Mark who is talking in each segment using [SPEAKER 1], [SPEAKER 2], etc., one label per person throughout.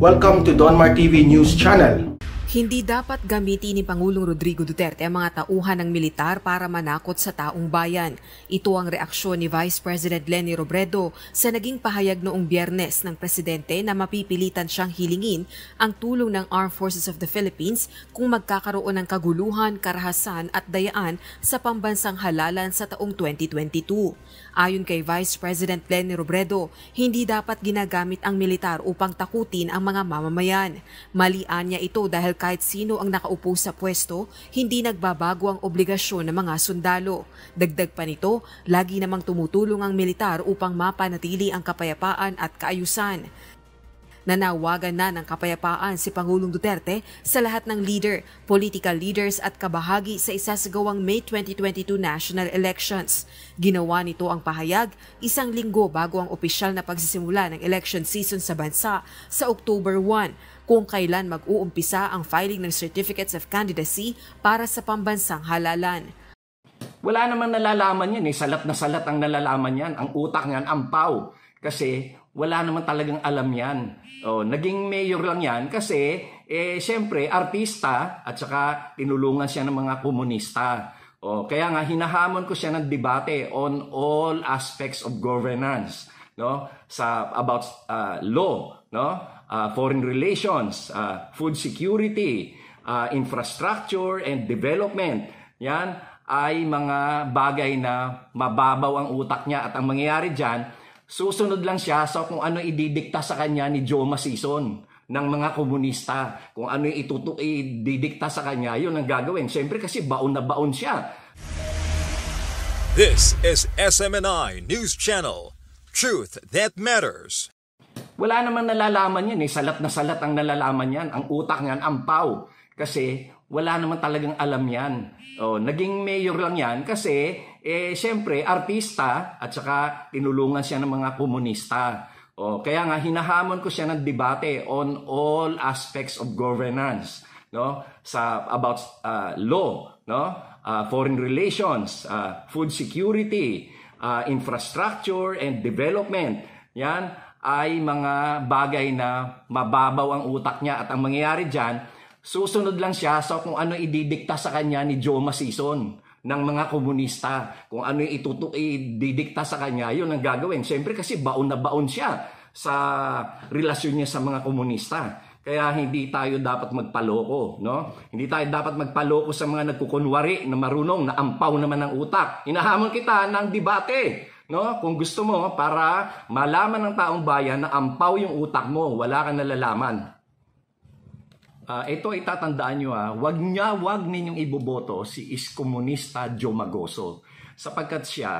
[SPEAKER 1] Welcome to Donmar TV News Channel.
[SPEAKER 2] Hindi dapat gamitin ni Pangulong Rodrigo Duterte ang mga tauhan ng militar para manakot sa taong bayan. Ito ang reaksyon ni Vice President Leni Robredo sa naging pahayag noong Biyernes ng Presidente na mapipilitan siyang hilingin ang tulong ng Armed Forces of the Philippines kung magkakaroon ng kaguluhan, karahasan at dayaan sa pambansang halalan sa taong 2022. Ayon kay Vice President Leni Robredo, hindi dapat ginagamit ang militar upang takutin ang mga mamamayan. Malian niya ito dahil kahit sino ang nakaupo sa pwesto, hindi nagbabago ang obligasyon ng mga sundalo. Dagdag pa nito, lagi namang tumutulong ang militar upang mapanatili ang kapayapaan at kaayusan. Nanawagan na ng kapayapaan si Pangulong Duterte sa lahat ng leader, political leaders at kabahagi sa isasagawang May 2022 national elections. Ginawa nito ang pahayag isang linggo bago ang opisyal na pagsisimula ng election season sa bansa sa October 1, kung kailan mag-uumpisa ang filing ng Certificates of Candidacy para sa pambansang halalan.
[SPEAKER 3] Wala namang nalalaman yan salat na salat ang nalalaman yan, ang utak niyan, ampaw. Kasi wala naman talagang alam yan. Naging mayor lang yan kasi siyempre artista at saka tinulungan siya ng mga komunista. Kaya nga hinahamon ko siya ng debate on all aspects of governance, about law, foreign relations, food security, infrastructure and development. Yan ay mga bagay na mababaw ang utak niya at ang mangyayari diyan, susunod lang siya sa kung ano ididikta sa kanya ni Joma Sison ng mga komunista. Kung ano yung ididikta sa kanya, yun ang gagawin. Siyempre kasi baon na baon siya.
[SPEAKER 4] This is SMNI News Channel. Truth that matters.
[SPEAKER 3] Wala namang nalalaman yan salat na salat ang nalalaman yan. Ang utak niyan, ampaw. Kasi wala naman talagang alam yan. Naging mayor lang yan kasi siyempre artista at saka tinulungan siya ng mga komunista. Kaya nga hinahamon ko siya ng debate on all aspects of governance, about law, foreign relations, food security, infrastructure and development. Yan ay mga bagay na mababaw ang utak niya at ang mangyayari diyan, susunod lang siya sa kung ano ididikta sa kanya ni Joma Sison ng mga komunista. Kung ano yung ididikta sa kanya, yun ang gagawin. Siyempre kasi baon na baon siya sa relasyon niya sa mga komunista. Kaya hindi tayo dapat magpaloko, Hindi tayo dapat magpaloko sa mga nagkukunwari na marunong, na ampaw naman ng utak. Hinahamon kita ng debate, Kung gusto mo, para malaman ng taong bayan na ampaw yung utak mo, wala kang nalalaman. Ito itatandaan nyo, wag ninyong iboboto si Iskomunista Joma Goso sapagkat siya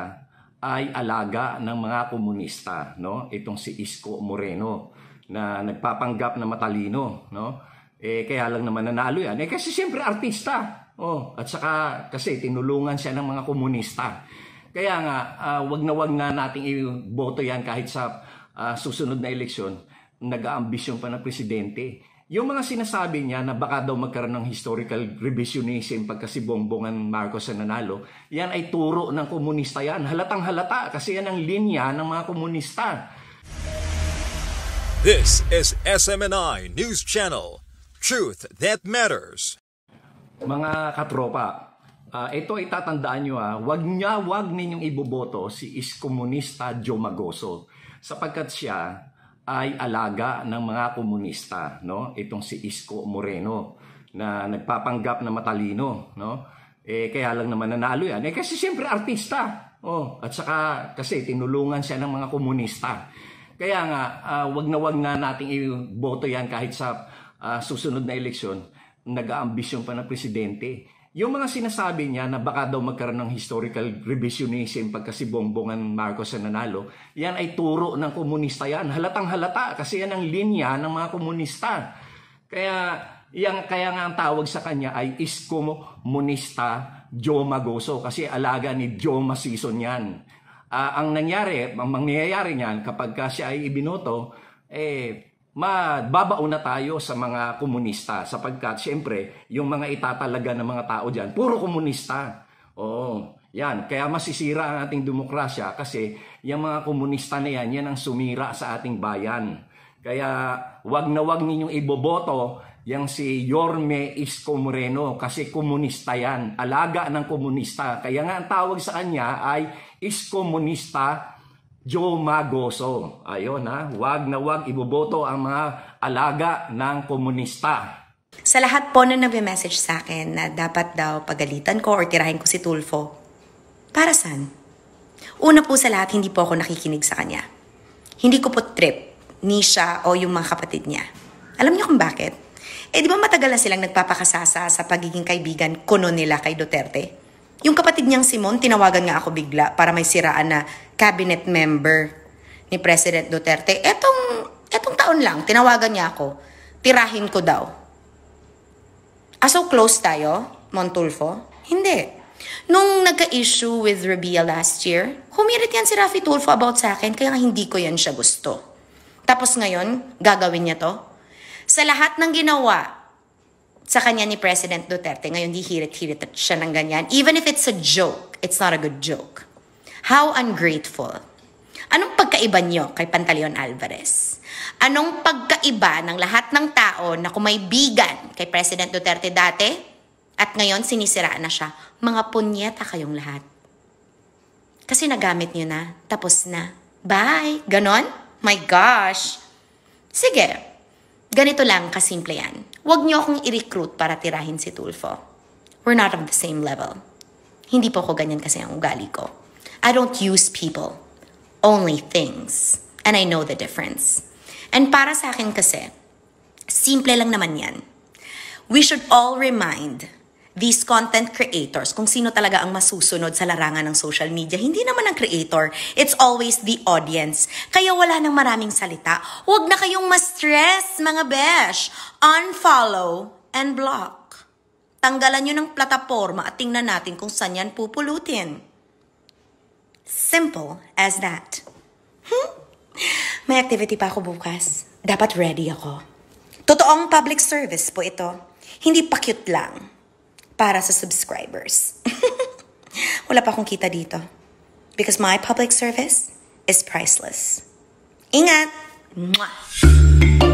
[SPEAKER 3] ay alaga ng mga komunista, Itong si Isko Moreno na nagpapanggap na matalino, kaya lang naman nanalo yan. Kasi siyempre artista. At saka kasi tinulungan siya ng mga komunista. Kaya nga, wag na nating iboto yan kahit sa susunod na eleksyon, nag-aambisyon pa ng presidente. Yung mga sinasabi niya na baka daw magkaroon ng historical revisionism pagka si Bongbong Marcos ang nanalo, yan ay turo ng komunista yan. Halatang halata kasi yan ang linya ng mga komunista.
[SPEAKER 4] This is SMNI News Channel. Truth that matters.
[SPEAKER 3] Mga katropa, ito itatandaan nyo, wag ninyong iboboto si Iskomunista Joma Goso sapagkat siya ay alaga ng mga komunista, Itong si Isko Moreno na nagpapanggap na matalino, kaya lang naman nanalo yan. Kasi siyempre artista. At saka kasi tinulungan siya ng mga komunista. Kaya nga, wag na nating iboto yan kahit sa susunod na eleksyon, nag-aambisyon pa ng presidente. Yung mga sinasabi niya na baka daw magkaroon ng historical revisionism pagka si Bongbong Marcos ang nanalo, yan ay turo ng komunista yan. Halatang halata kasi yan ang linya ng mga komunista. Kaya nga ang tawag sa kanya ay Iskomunista Joma Goso kasi alaga ni Joma Sison yan. Ang mangyayari niyan kapag siya ay ibinoto, mababao na tayo sa mga komunista sapagkat siyempre yung mga itatalaga ng mga tao dyan, puro komunista. Yan. Kaya masisira ang ating demokrasya kasi yung mga komunista na yan ang sumira sa ating bayan. Kaya wag na wag ninyong iboboto yang si Yorme Isko Moreno kasi komunista yan. Alaga ng komunista. Kaya nga ang tawag sa kanya ay Iskomunista Joe Magoso. Ayun ha, wag na wag iboboto ang mga alaga ng komunista.
[SPEAKER 5] Sa lahat po na nagme-message sa akin na dapat daw pagalitan ko or tirahin ko si Tulfo, para saan? Una po sa lahat, hindi po ako nakikinig sa kanya. Hindi ko po trip ni siya o yung mga kapatid niya. Alam niyo kung bakit? Di ba matagal na silang nagpapakasasa sa pagiging kaibigan kuno nila kay Duterte? Yung kapatid niyang Simon, tinawagan nga ako bigla para may siraan na cabinet member ni President Duterte. Etong taon lang, tinawagan niya ako. Tirahin ko daw. So close tayo, Montulfo? Hindi. Nung nagka-issue with Rabia last year, humirit yan si Raffy Tulfo about sa akin, kaya hindi ko yan siya gusto. Tapos ngayon, gagawin niya to? Sa lahat ng ginawa sa kanya ni President Duterte, ngayon di hirit-hirit siya ng ganyan. Even if it's a joke, it's not a good joke. How ungrateful. Anong pagkaiba niyo kay Pantaleon Alvarez? Anong pagkaiba ng lahat ng tao na kumaibigan kay President Duterte dati at ngayon sinisiraan na siya? Mga punyeta kayong lahat. Kasi nagamit niyo na, tapos na. Bye! Ganon? My gosh! Sige. Ganito lang kasimple yan. Huwag niyo akong i-recruit para tirahin si Tulfo. We're not of the same level. Hindi po ako ganyan kasi ang ugali ko. I don't use people. Only things. And I know the difference. And para sa akin kasi, simple lang naman yan. We should all remind these content creators kung sino talaga ang masusunod sa larangan ng social media. Hindi naman ang creator, it's always the audience. Kaya wala nang maraming salita. Huwag na kayong ma-stress, mga besh. Unfollow and block. Tanggalan nyo ng plataforma at tingnan natin kung saan yan pupulutin. Simple as that. May activity pa ako bukas. Dapat ready ako. Totoong public service po ito. Hindi pa cute lang. Para sa subscribers. Wala pa akong kita dito. Because my public service is priceless. Ingat! Mwah!